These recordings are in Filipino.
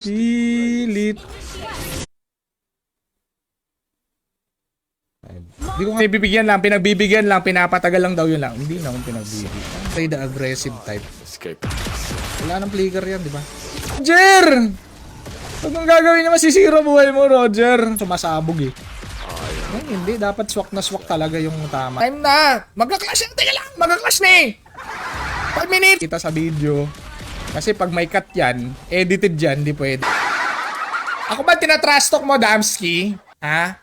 Pilit. Hindi ko nga bibigyan lang, pinagbibigyan lang, pinapatagal lang daw yun lang. Hindi na akong pinagbibigyan. Play the aggressive type. Wala nang flicker yan, di ba? Roger! Huwag mong gagawin na masisira buhay mo, Roger. Sumasabog eh. Ay, hindi, dapat swak na swak talaga yung tama. Time na! Magka-clash yan! Teka lang! Magka-clash na eh! 5 minutes! Kita sa video. Kasi pag may cut yan, edited yan, di pwede. Ako ba tinatrash talk mo, Damski? Ha?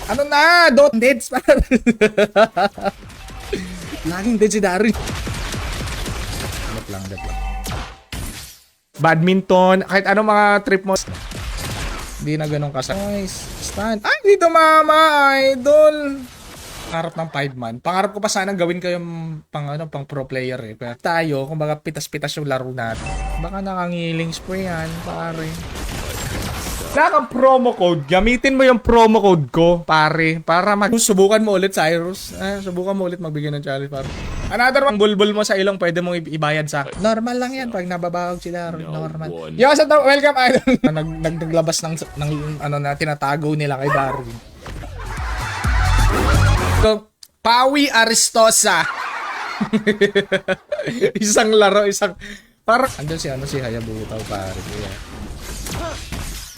Ano na? Don't dead par. Laging dead si Darwin. Dap lang. Badminton, kahit anong mga trip mo. Hindi na ganun kasa. Nice. Stand. Ay, dito mama, idol. Pangarap ng 5-man. Pangarap ko pa sanang gawin ko yung pang pro player eh. Pero tayo, kumbaga pitas-pitas yung laro natin. Baka nakangiling spray yan, pare. Wala kang promo code. Gamitin mo yung promo code ko, pare. Para subukan mo ulit, Cyrus. Subukan mo ulit magbigay ng challenge, pare. Another one, bulbul mo sa ilong, pwede mong ibayad sa akin. Normal lang yan pag nababawag sila. Normal. Yo, sa welcome, idol. Naglabas ng ano na tinatago nila kay Darwin. So, Pawi Aristosa. Isang laro, parang andun si Hayabuta, pare.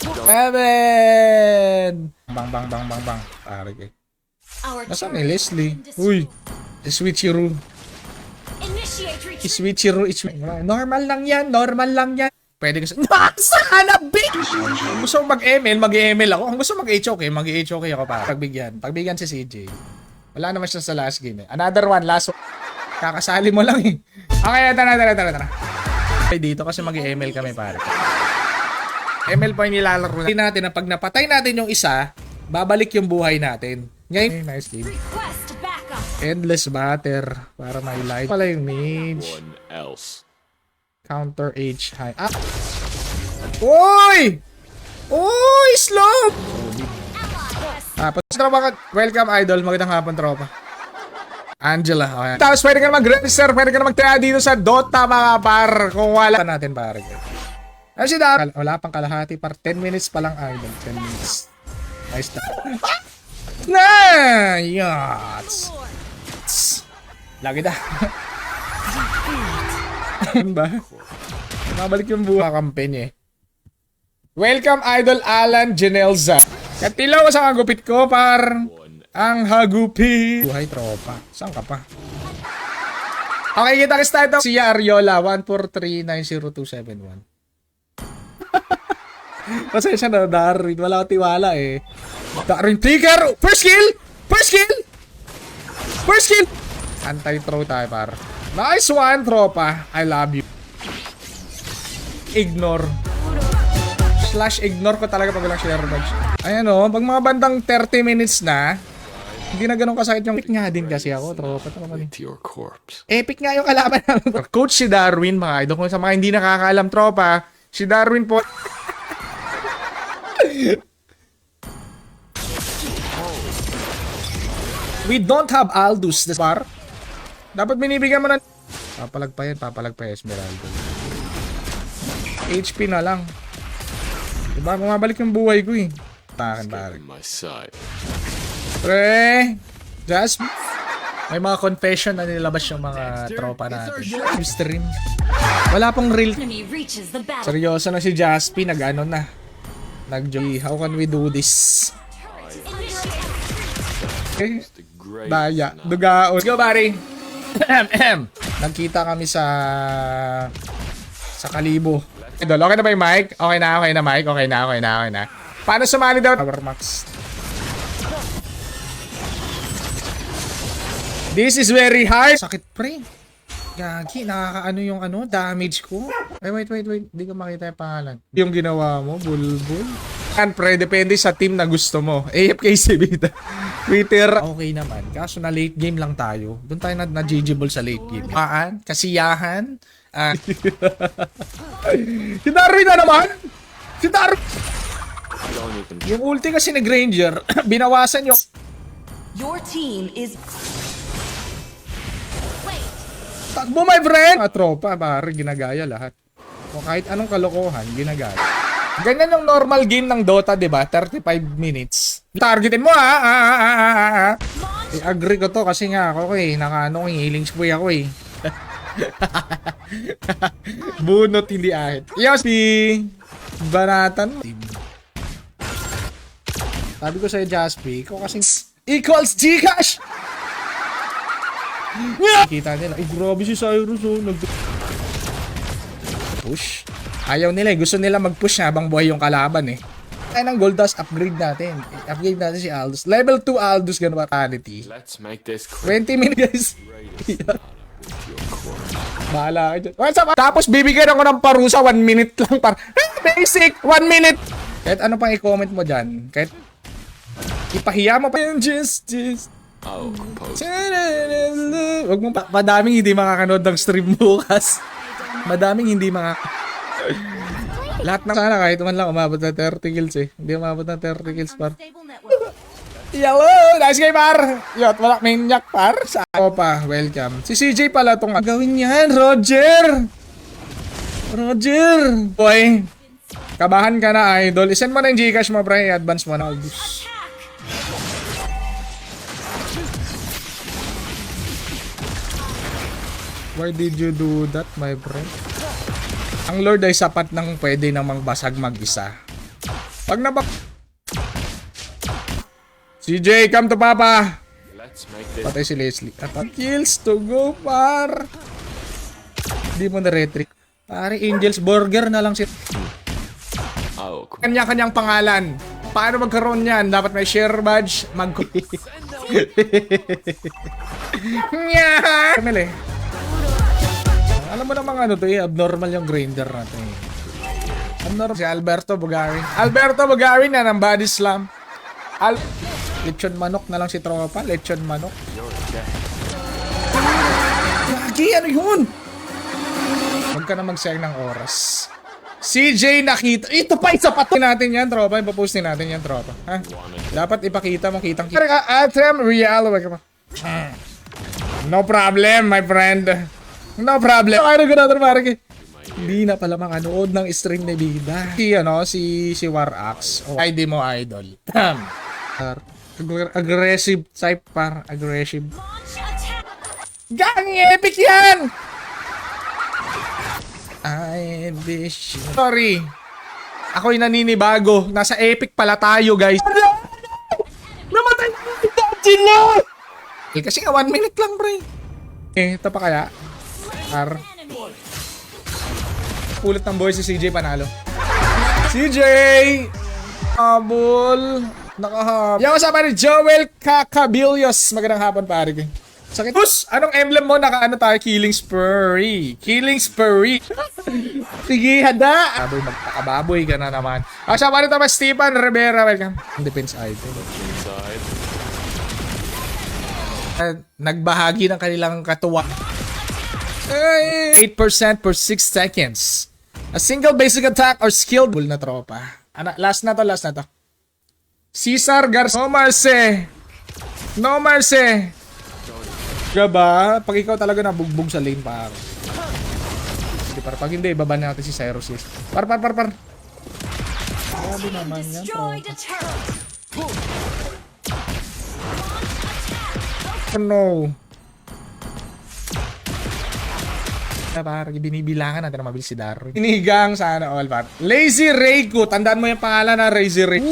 Kevin! Bang. Pare kay. Nasaan ni Leslie? Uy! Switcheroo. Normal lang yan. Pwede ko sana, bitch! Kung gusto mag-ML, mag-ML ako. Kung gusto mag-HOK, mag-HOK ako para. Pagbigyan si CJ. Wala naman siya sa last game eh. Another one, last one. Kakasali mo lang eh. Okay, tara. Okay, dito kasi mag-ML kami pare. ML pa yung nilalaro natin na pag napatay natin yung isa, babalik yung buhay natin. Ngayon, nice game. Endless batter para may life. Pala yung mage. Counter H high. Ah! Uy! Slow! Tapos tropa, welcome idol. Magandang hapon tropa. Angela. Okay. Tapos pwede ka na mag-register, pwede ka na mag-try dito sa Dota mga par. Kung wala natin pare. Ano si Dar? Wala pang kalahati par 10 minutes pa lang idol. 10 minutes. Nice na. Yes! Lagi na. Ano ba? Mabalik yung buha kampanya eh. Welcome idol Alan Genelza. Katilaw sa hagupit ko par. Ang hagupit. Buhay tropa. Saan ka pa? Okay, kita kita ito. Si Ariola 1439021. Pasensya na Darwin. Wala akong tiwala eh. Darwin trigger. First kill. Anti-throw tayo par. Nice one tropa. I love you. Ignore. /ignore ko talaga pag walang share dodge. Ayan o, pag mga bandang 30 minutes na, hindi na ganun kasakit yung epic nga din kasi ako, tropa. Epic nga yung kalaban namin. Coach si Darwin, mga idol. Kung sa mga hindi nakakaalam, tropa, si Darwin po. We don't have Aldous this far. Dapat binibigyan mo na. Papalag pa Esmeralda. HP na lang. Diba? Bumabalik yung buhay ko eh. Takan pare. Pre! Just may mga confession na nilabas yung mga tropa natin. Yung stream. Wala pong real. Seryoso na si Jaspi. Nag-ano na. Nag-joy. How can we do this? Okay. Daya. Dugaon. Let's go, buddy. Nagkita kami sa Kalibo. Idol, okay na ba yung mic? Okay na, mic. Okay na. Paano sumali daw? Power max. This is very hard. Sakit pre. Gagi, nakakaano yung damage ko. Wait. Hindi ko makita yung pangalan. Yung ginawa mo, bulbul. And pre, depende sa team na gusto mo. AFK si Bita. Twitter. Okay naman. Kaso na late game lang tayo. Doon tayo na-GGable sa late game. Kasiyahan. Si Darwin na naman! Yung ulti kasi ni Granger, binawasan yung... Your team is... Takbo my friend! Mga tropa, pare, ginagaya lahat. O kahit anong kalokohan, ginagamit. Ganyan yung normal game ng Dota, di ba? 35 minutes. Targetin mo, I-agree ko to kasi nga ako healing spree ako eh. Bunot, hindi ahit. Yo, si Banatan. Sabi ko sa'yo, Jaspi, ikaw kasing equals Gcash! Kita nila, grabe si Cyrus, oh. Push. Ayaw nila eh. Gusto nila mag-push habang buhay yung kalaban eh. Ay ng gold dust, upgrade natin. Upgrade natin si Aldous. Level 2 Aldous, ganun fatality. Let's make this 20 minutes, guys. Bahala ka dyan. Tapos bibigyan ako ng parusa 1 minute lang. Basic, 1 minute. Kahit ano pang i-comment mo dyan. Kahit ipahiya mo pa yung justice. I'll compose. Huwag mo madaming hindi makakanood ng stream bukas. Madaming hindi lahat ng sana kahit man lang umabot na 30 kills eh. Hindi umabot na 30 kills par. Hello! Nice game par! Yot, wala maniac par. Sa pa, welcome. Si CJ pala tong gawin yan, Roger! Roger! Boy, kabahan ka na idol. Isend mo na yung Gcash mo pre, advance mo na. Why did you do that, my friend? Ang Lord ay sapat ng pwede namang basag mag-isa. Pag nabak... CJ, come to Papa! Let's make this. Patay si Leslie. Kills to go, par! Hindi mo na-retrick. Pare, Angel's Burger na lang si... I'll compose. Kanya-kanyang pangalan. Paano magkaroon yan? Dapat may share badge. Kamil eh. Alam mo namang ano to eh, abnormal yung grinder natin eh. Abnormal. Si Alberto Bugarin. Alberto Bugarin na ng body slam. Lechon manok na lang si tropa. Lechon manok. Lagi, ano yun? Huwag ka na mag-share ng oras. CJ nakita. Ito pa, isapatin natin yan, tropa. Ipapostin natin yan, tropa. Ha? Dapat ipakita mo, kitang-kita. Atem, real. No problem, my friend. No problem. Ano ko natin parang hindi na pala makanood ng stream ni Bida. Si Warax. O ID mo, idol. Aggressive type par. Aggressive. Gang! Epic yan! I wish you... Sorry. Ako'y naninibago. Nasa epic pala tayo, guys. Namatay na sila! Kasi nga 1 minute lang, pre. Ito pa kaya? Pulit ng boy si CJ panalo. CJ! Abol! Nakahap. Yung kasama ni Joel Cacabillos. Magandang hapon, pare. Sakit. Pus! Anong emblem mo? Naka-ano tayo? Killing Spree. Killing Spree. Sige, handa! Baboy, magpakababoy ka na naman. Kasama nito pa Stephen Rivera. Welcome. Defense item. Inside. Nagbahagi ng kanilang katuwa. 8% per 6 seconds. A single basic attack or skill bull na tropa. Last na to. Cesar Garcia. No mercy. No mercy. Gaba, pag ikaw talaga nabugbog sa lane par. Hindi par, pag hindi baba natin si Cyrus. Par. Grabe naman yan, tropa. Oh no. Parang binibilangan natin na mabilis si Darwin. Inigang sana all par. Lazy Reiko. Tandaan mo yung pangalan na Lazy Reiko.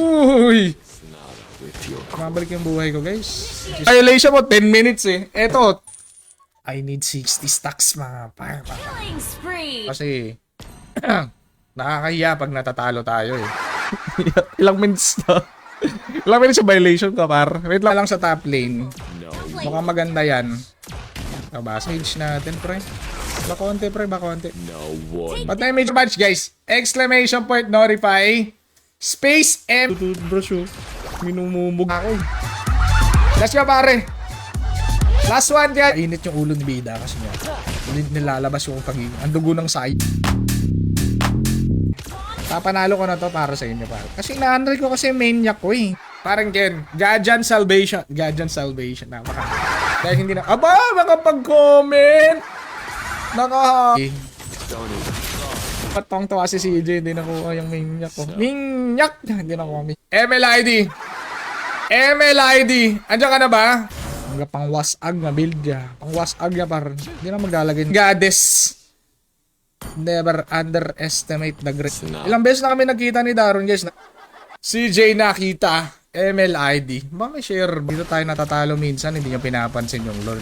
Uy! Mabalik yung buhay ko, guys. Violation mo, 10 minutes eh. Eto. I need 60 stacks, mga par. Kasi, nakakahiya pag natatalo tayo eh. Ilang minutes na. Ilang minutes yung violation ka, par. Wait lang sa top lane. Mukhang maganda yan. Mage natin, pre. Bakonte, pre, bakonte. No one. Ba't na image match, guys? Exclamation point, notify. Space M. Toothbrush, oh. Minumumog ako. Let's go, pare. Last one, guys. Init yung ulo ni Bida kasi niya. Nilalabas yung pagiging. Ang dugo ng say. Papanalo ko na to para sa inyo, pare. Kasi na-unread ko kasi maniac ko eh. Parang Ken. Gajan Salvation. Napaka. Dahil hindi na. Aba, makapag-comment. Patong to si CJ, hindi nakuha yung minyak ko. Minyak! Hindi nakuha mi. MLID! MLID! Andiyan ka na ba? Hangga pang wasag na build ya. Pang wasag ya par. Hindi na maglalagay. Goddess! Never underestimate the great. Ilang beses na kami nagkita ni Daron guys. CJ nakita. MLID. Bakit share? Dito tayo natatalo minsan. Hindi nyo pinapansin yung Lord.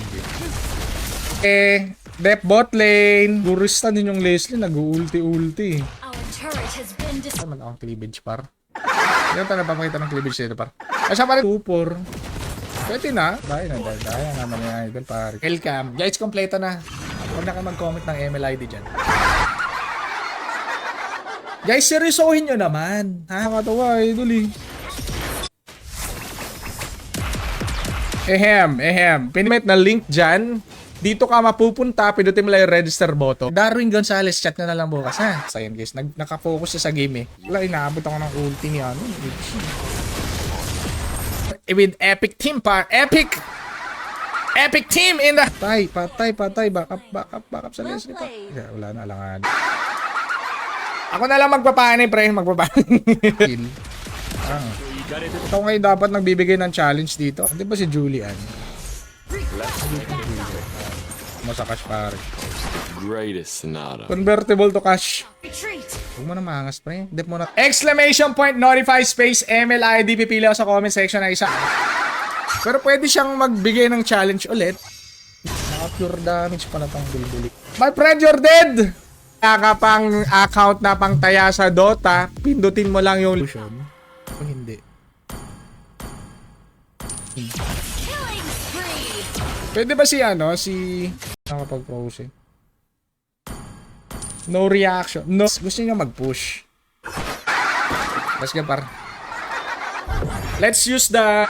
Dep bot lane. Guristan din yung Leslie. Nag-ulti-ulti. Our turret has been Ay, man akong cleavage par. Hindi tayo napapakita ng cleavage dito par. Ay, siya pa rin. 2-4. Pwede na. Daya naman yung idol par. Welcome. Guys, kompleto na. Huwag na kayo mag-comment ng MLID dyan. Guys, seryosohin nyo naman. Ha? Nakatawa, idol eh. Pinimit na link dyan. Dito ka mapupunta, pinutin mo lang yung register button. Darwin Gonzalez, chat na lang bukas ha. So yun guys, nakafocus siya sa game eh. Wala, inaabot ako ng ulti ni ano. With epic team pa. Epic team in the... Patay. Back up sa Leslie pa. Yeah, wala na, alangan. Ako na lang magpapanay, pre. Ito ngayon dapat nagbibigay ng challenge dito. Hindi ba si Julian? Mo sa cash pare. Greatest Sonata. Convertible to cash. retreat. Huwag mo na maangas, pre. Dip mo na. Exclamation point, notify space, MLID. Pipili ako sa comment section na isa. Pero pwede siyang magbigay ng challenge ulit. Naka-pure damage pala tong bulbuli. My friend, you're dead! Kaka pang account na pang taya sa Dota, pindutin mo lang yung illusion. O hindi. Killing spree. Pwede ba si nakapag-pose eh? No reaction. No. Gusto niya mag-push. Let's go par. Let's use the...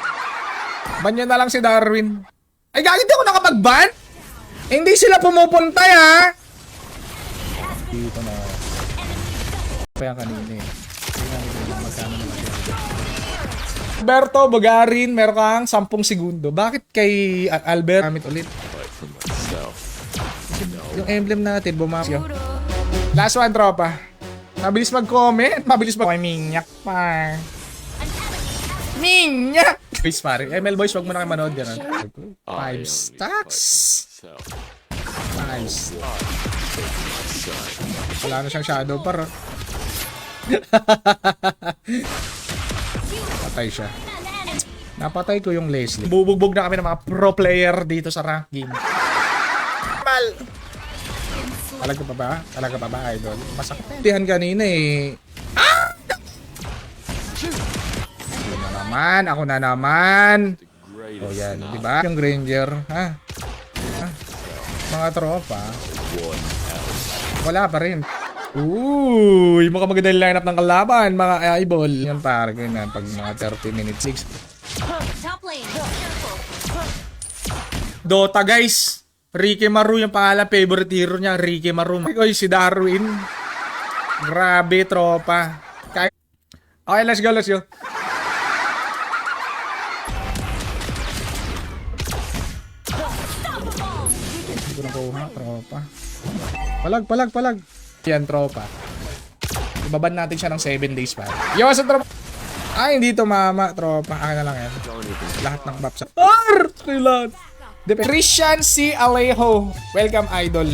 Banyo na lang si Darwin. Ay, gagawin di ako nakapag-ban? Hindi sila pumupunta ha. Dito na. Kaya kanina eh. Alberto Bogarin, meron kang 10 segundo. Bakit kay Albert gamit ulit? Fight for myself. Yung emblem natin, bumakas. Last one, tropa. Mabilis mag-comment. Mabilis mag... Ay, minyak pa. Minyak! Boys, pare. ML boys, wag mo na kayo manood yan. 5 stacks. 5 stacks. Wala na siyang shadow par. Patay siya. Napatay ko yung Leslie. Bubugbog na kami ng mga pro player dito sa rank game. Mal! Talaga pa ba, idol? Masakit. Tihan kanina eh. Ah! Ako na naman. Oh yan, di ba? Yung Granger, ha? Mga tropa. Wala pa rin. Uy, mukhang maganda yung lineup ng kalaban, mga eyeball. Yan pare, ganyan pag mga 30 minutes 6. Top lane. Careful. Dota guys. Ricky Maru yung pangalan, favorite hero niya, Ricky Maru. Oy, si Darwin. Grabe, tropa. Okay, let's go. Hindi ko nakuha, tropa. Palag. Yan, tropa. Ibaban natin siya ng 7 days pa. Yo, sa tropa. Ay, hindi to mama, tropa. Akin na lang yan. Lahat ng maps. Christian C. Alejo. Welcome, idol.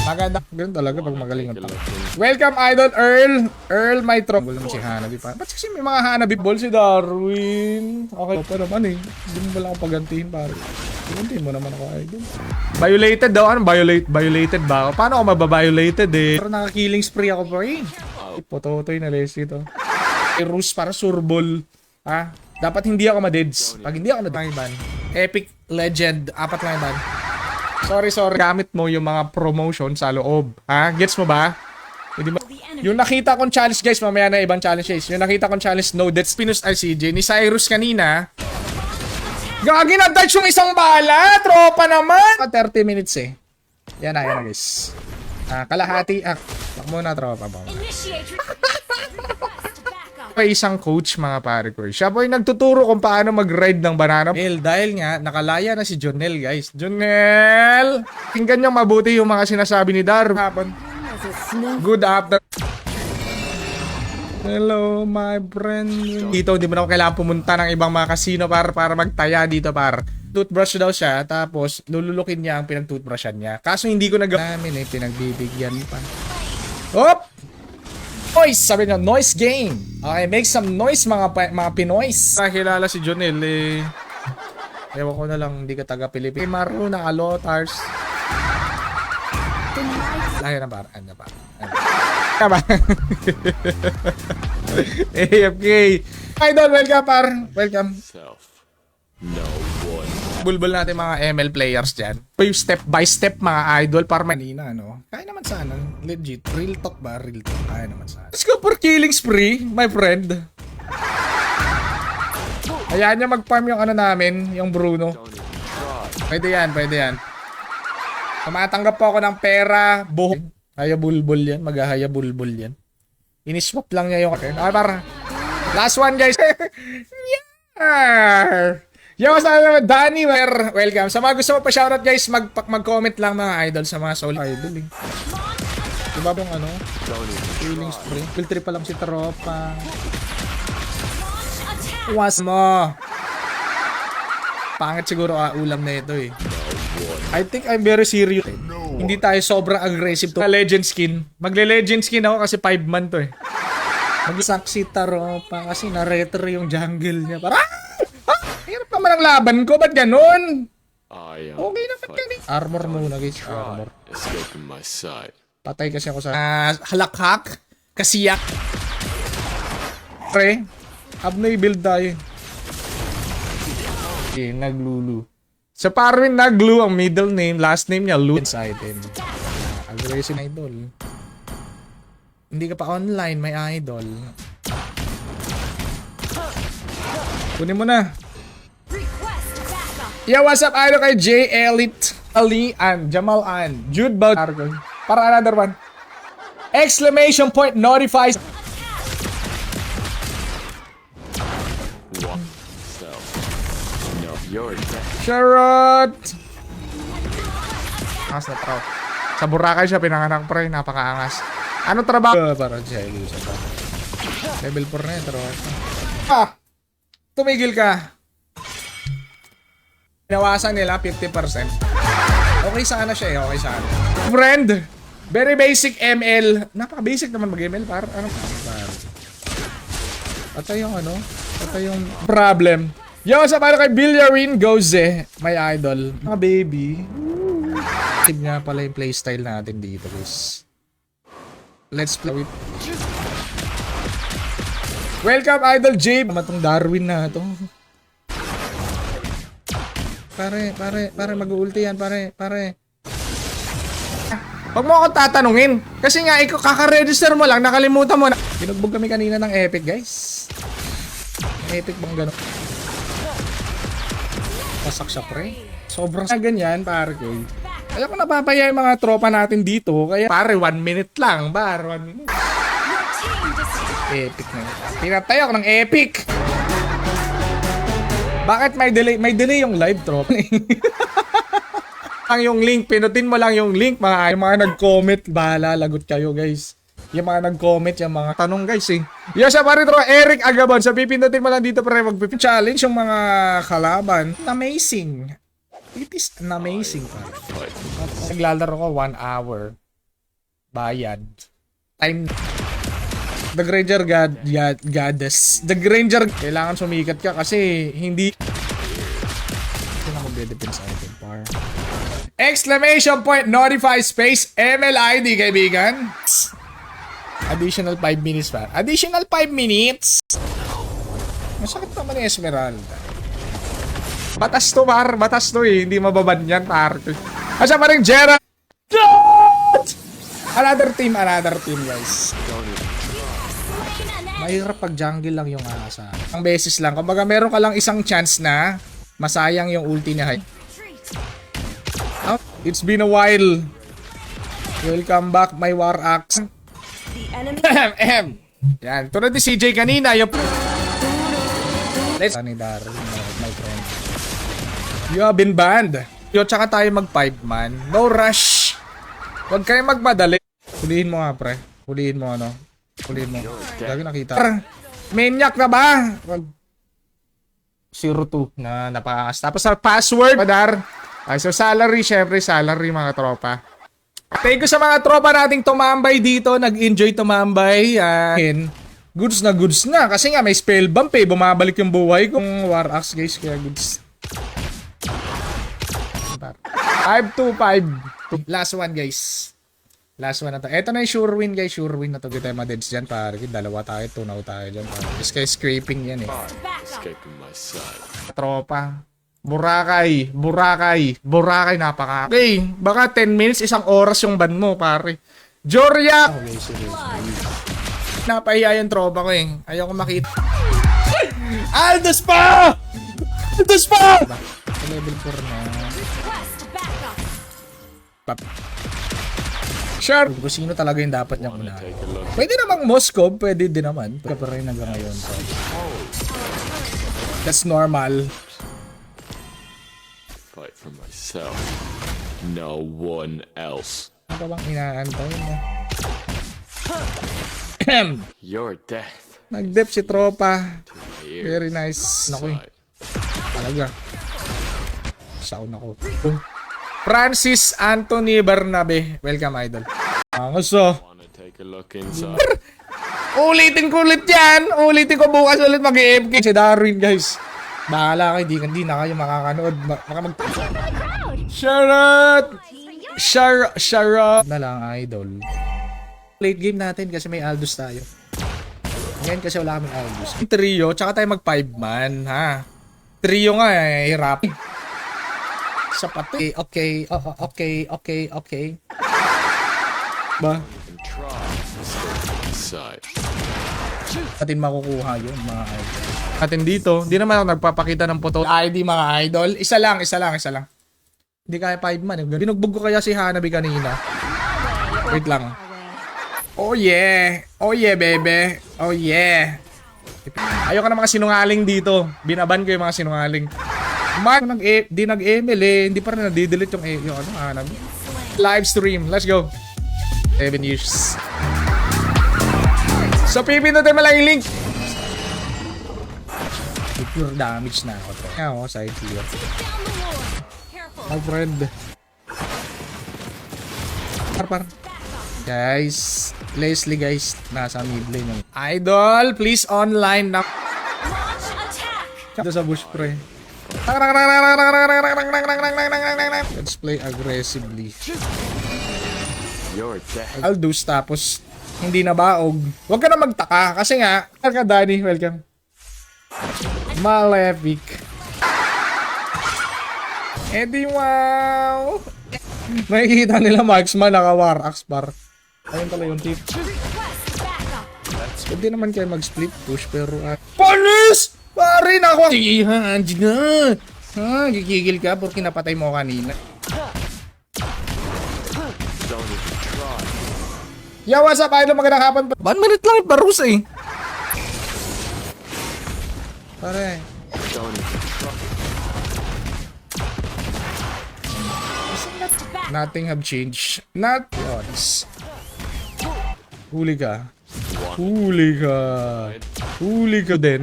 Maganda. Ganun talaga pag magaling ang tao. Welcome, idol, Earl, my trop. Bol naman si Hanabi pa. Ba't kasi may mga Hanabi ball si Darwin? Okay pa naman eh. Hindi mo ba lang ako pagantihin, pare? Pagantihin mo naman ako, idol. Violated daw. Ano? Violated ba ako? Paano ako mababiolated eh? Pero nakakilling spree ako pa eh. Ipototoy na Leslie to. Rus para surbol. Ha? Dapat hindi ako ma-deads. Pag hindi ako na-ban. Epic Legend. 4 lang ban. Sorry. Gamit mo yung mga promotion sa loob. Ha? Gets mo ba? Hindi ba? Yung nakita kong challenge guys, mamaya na ibang challenge guys. Yung nakita kong challenge, no deaths, pinus RCJ ni Cyrus kanina. Gagi na touch yung isang bala. Tropa naman. 30 minutes eh. Yan na guys. Kalahati. Bak muna tropa. Initiate retreat. Request backup. May isang coach mga pare ko. Siya po yung nagtuturo kung paano mag-ride ng banana. Dahil nga, nakalaya na si Jonel guys. Jonel! Tingnan nyo mabuti yung mga sinasabi ni Dar. Hapon. Good after. Hello, my friend. Dito, hindi mo na ako kailangan pumunta ng ibang mga casino para magtaya dito, par. Toothbrush daw siya, tapos lululukin niya ang pinag-toothbrushan niya. Kaso hindi ko namin pinagbibigyan pa. Hop! Noise! Sabi niya, noise game. Okay, make some noise mga Pinoys. Nakilala si Jonel eh. Ewan ko na lang, hindi ka taga-Pilipin. Maro ng Alotars. Ayun na par. Ano pa? Tama. AFK. Idol, welcome par. Welcome. Self. No one. Bulbul natin mga ML players dyan. Ito yung step by step mga idol para manina, no? Kaya naman sana. Legit. Real talk ba? Real talk. Kaya naman sana. Let's go for killing spree, my friend. Hayaan niya mag-farm yung ano namin, yung Bruno. Don't even try. Pwede yan, pwede yan. Tumatanggap po ako ng pera, buhok. Hayabulbul yan, maghahayabulbul yan. Iniswap lang niya yung... Okay, para. Last one, guys. Yeah! Yo, sa naman, Danny, welcome. Sa mga gusto mo pa shoutout, guys, mag-comment lang mga idol sa mga solid idol, eh. Diba bang ano? Don't even Feeling try. spring. Filter pa lang si Tropa. Was mo. Pangit siguro ulam na ito, eh. I think I'm very serious. Hindi tayo sobrang aggressive to. Legend skin. Magle-legend skin ako kasi 5 man to, eh. Mag-saksi Tropa kasi na-retro yung jungle niya. Para hirap naman ang laban ko. Ba't ganun? I am Okay na, ba't ganun? Armor muna, guys. Armor. escaping my sight. Patay kasi ako sa halakhak. Kasiyak. Pre. Abnoy build tayo. Okay, naglulu. Sa Parwin, naglu ang middle name. Last name niya, Lu. Item. Aggressive idol. Hindi ka pa online, may idol. Kunin mo na. Request backup. Yeah, what's up, idol kay J. Elite, Ali, and Jamal, and Jude Bal. Para another one. Exclamation point notifies. One. Self. No, you're dead. Charot! Angas na tao. Sa Boracay siya pinanganak pre, napakaangas. Anong trabaho? Para siya ilusan pa. Level 4 na yun, trabaho. Ah! Tumigil ka. Pinawasan nila 50%. Okay sana siya eh, okay sana. Friend! Very basic ML. Napaka-basic naman mag-ML, par. Ano par? Patay yung ano? Patay yung problem. Yo, sa para kay Villarin Goze, my idol. Mga baby. Tip nga pala yung playstyle natin dito, guys. Let's play with... Welcome, Idol J. Matong Darwin na to. Pare, mag-ulti yan, pare. Huwag mo akong tatanungin. Kasi nga, ikaw kaka-register mo lang, nakalimutan mo na. Binugbog kami kanina ng epic, guys. Epic bang gano'n? Pasak siya, pre. Sobrang ganyan, pare ko. Kaya ko napapaya yung mga tropa natin dito. Kaya, pare, 1 minute lang. 1 minute. Epic na yun. Pinatay ako ng epic. Bakit may delay? May delay yung live, tropa. Ang yung link, pinutin mo lang yung link, yung mga nag-comment, bahala, lagot kayo, guys. Yung mga nag-comment, yung mga tanong, guys, eh. Yo, siya pa rin, Eric Agabon. So, pipindutin mo lang dito, pre, mag-challenge yung mga kalaban. Amazing. It is an amazing, pare. Naglalaro ko 1 hour. Bayad. Time. The Granger Goddess. The Granger. Kailangan sumikat ka kasi hindi... Hindi na magde-depend sa item, par. Exclamation point, notify space, MLID, kaibigan. Additional 5 minutes pa. Additional 5 minutes? Masakit naman yung Esmeralda. Batas to, par. Batas to eh. Hindi mababan yan, par. Asa pa rin, Gerald. Another team, guys. Mahirap pag jungle lang yung asa. Ang beses lang. Kumbaga meron ka lang isang chance na masayang yung ulti niya. Oh, it's been a while. Welcome back, my war axe. The enemy Yan. Tulad ni CJ kanina, yung... Let's... Ni Darwin, my friend. You have been banned. Yo, tsaka tayo mag 5 man. No rush. Huwag kayong magmadali. Hulihin mo nga, pre. Hulihin mo, ano. Hulihin mo. Gagi nakita. Maniac na ba? 02 na napakas. Tapos sa password, padar. Ay, so salary, syempre salary mga tropa. Thank you sa mga tropa nating tumambay dito. Nag-enjoy tumambay. Goods na. Kasi nga may spell bump eh. Bumabalik yung buhay kong War Axe guys. Kaya goods. 5-2-5. Last one guys. Last one na to. Ito na yung sure win guys. Sure win na to. Kita yung mga deads dyan. Pare. Dalawa tayo. Tunaw tayo dyan. Just kaya scraping yan eh. Escaping my sight. Tropa. Boracay. Napaka. Okay. Baka 10 minutes, isang oras yung ban mo pare. Joryak. Okay, sige. Napahiya yung tropa ko eh. Ayaw ko makita. Aldous pa! Level 4 na. Request backup. Sure. Kung sino talaga yung dapat niyang unahin. Take a look. Pwede namang Moscow, pwede din naman. Pero rin hanggang ngayon. So. That's normal. Fight for myself. No one else. Ano ka bang inaantay mo? Your death. Nag-dep si tropa. My ears. Very nice. Naku eh. Sight. Talaga. Sound ako. Francis Anthony Bernabe. Welcome, idol. Angos oh. Wanna take a look inside? Ulitin ko ulit yan. Ulitin ko bukas ulit mag-EFK. Si Darwin, guys. Bahala kayo. Hindi na kayo makakanood. Shoutout na lang, idol. Late game natin kasi may Aldous tayo. Ngayon kasi wala kaming Aldous. Trio, tsaka tayo mag 5-man, ha? Trio nga eh, hirap. Sapat eh. Okay. Ba? Try. Escaping my sight. Natin makukuha yun, mga idol. Natin dito, di naman ako nagpapakita ng photo ID, mga idol. Isa lang. Hindi kaya 5-man. Binugbog ko kaya si Hanabi kanina. Wait lang. Oh yeah, bebe. Oh yeah. Ayoko na mga sinungaling dito. Binaban ko yung mga sinungaling. Di nag-ML eh. Hindi pa rin nadidelete yung ano, Hanabi. Live stream. Let's go. 7 years. So, pipindutin mo lang yung link. Pure damage na ako. Kaya ako, side clear. My friend. Par. Guys. Leslie guys. Nasa mid lane yung idol, please online na. Launch attack. Dito sa bush pre. Let's play aggressively. Your death. Aldous tapos hindi na baog. Huwag ka na magtaka kasi nga, welcome Danny, welcome. Malefic. Edi wow. Nakikita nila marksman naka war axe par. Ayun pala yung tip. Request backup. Pwede naman kayo mag-split push pero Panis! Pare na ako! Sige ha, anjing na! Ha, gigigil ka porque napatay mo kanina. Don't even try. Yo, what's up idol? Magandang hapon. 1 minute lang iparus eh. Pare. Don't even try. Nothing have changed. Not yours. Huli ka. Huli ka din.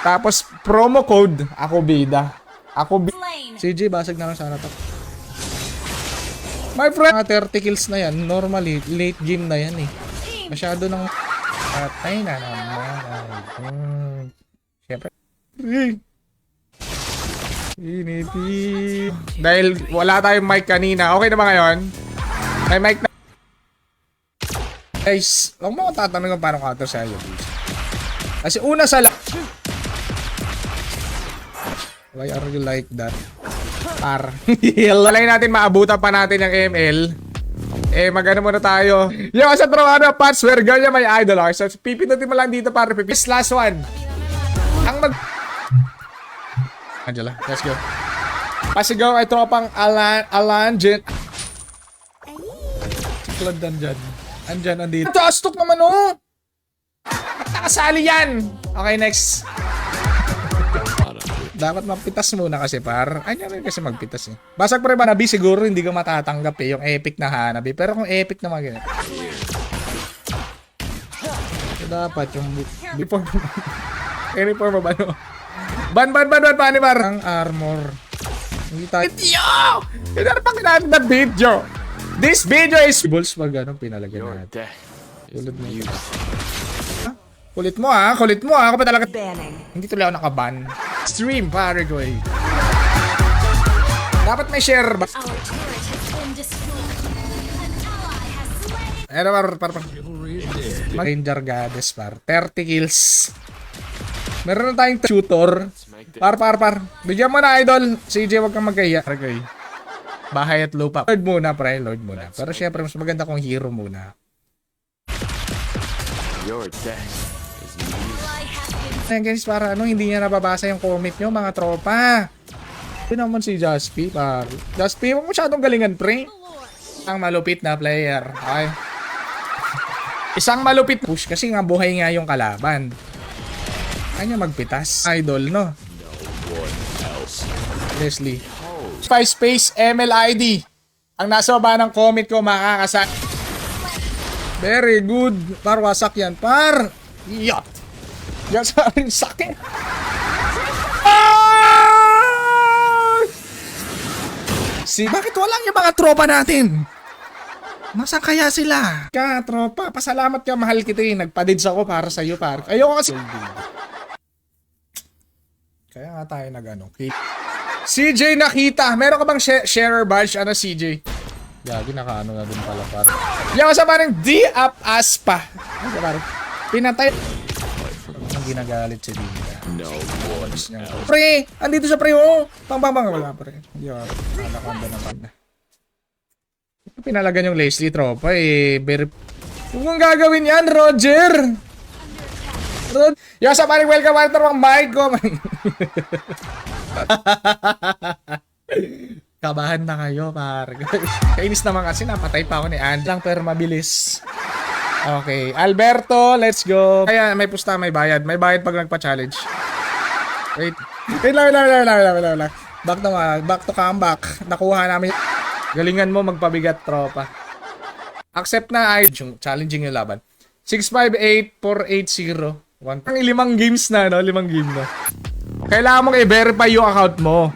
Tapos promo code ako bida. Slain. CJ basag na lang sana to. My friend, mga 30 kills na yan. Normally, late game na yan eh. Masyado nang patay na naman. Siyempre. Initi. Dahil wala tayong mic kanina. Okay na ba ngayon? May mic na. Guys, huwag mo akong tatanong kung paano counter sa iyo. Kasi una sa why are you like that? Par. Walay natin maabutan pa natin yung ML. Magano muna tayo. Yo, sa Troano, password, ganyan may idol. So, pipindutin mo lang dito para pipis. Last one. Ang Angela, let's go. Pasigaw ay tropang Alan Jen. Flood dyan. Andyan. Tastok naman oh! Nakasali yan! Okay, next. Dapat mapitas muna kasi par. Ay, rin kasi magpitas eh. Basag pa rin ba Hanabi? Siguro hindi ka matatanggap eh. Yung epic na Hanabi. Pero kung epic na mga ganyan. So, dapat yung before uniform ba no? Ban, paano ba? Ang armor. Hindi tayo. Yo! Hindi na pang natin na video. This video is balls pag ano, pinalagyan Your natin. death is music. Kulit mo ha. Ako pa talaga. banning. Hindi tuloy ako nakaban. Stream, pare ko eh. Dapat may share ba? Our turret has been destroyed. An ally has slain. Ano par. Ranger Goddess par. 30 kills. Meron na tayong shooter. Par. Bigyan mo na, idol. CJ, wag kang magkaya. Paragay. Bahay at lupa. Lord muna, pre. Lord muna. Pero syempre, mas maganda kung hero muna. Your death is music. Ally has been Ayan guys, para ano, hindi niya nababasa yung comment nyo, mga tropa. Ito naman si Jaspi, par. Jaspi, huwag masyadong galingan, pre. Ang malupit na player. Okay? Isang malupit push kasi nga buhay nga yung kalaban. Kanya magpitas. Idol, no? No one else. Leslie. Spice Space MLID. Ang nasa baba ng comment ko makakasak. Very good. Par, wasak yan. Par. Yacht. Yan sa aking sakit. Ah! Bakit walang yung mga tropa natin? Nasaan kaya sila? Tropa, pasalamat ka, mahal kita eh. Nagpadids ako para sa'yo, par. Ayoko kasi. Kaya nga tayo nag-ano. Okay. CJ nakita. Meron ka bang sharer badge? Ano CJ? Gagi, naka-ano na din pala, par. Yung sa parang di-up as pa. Ano parang pinatay. Ang ginagalit si Dinda. No one else. Pre! Andito siya, pre, oh! Bang. Wala, pre. Hindi ako. Nakakanda naman na. Pinalagan yung Leslie, tropa, eh. Huwag mong gagawin yan, Roger! Yo, sa paring welcome, Walter, mga mic ko. Kabahan na kayo, par. Kainis naman kasi, napatay pa ako ni Ann. Lang, pero mabilis. Okay, Alberto, let's go. Kaya may pusta, may bayad. May bayad pag nagpa-challenge. Wait lang. Back to comeback. Nakuha namin. Galingan mo magpabigat, tropa. Accept na ay challenging yung laban. 658-480. Ang 5 games na, no? 5 game na. Kailangan mong i-verify yung account mo.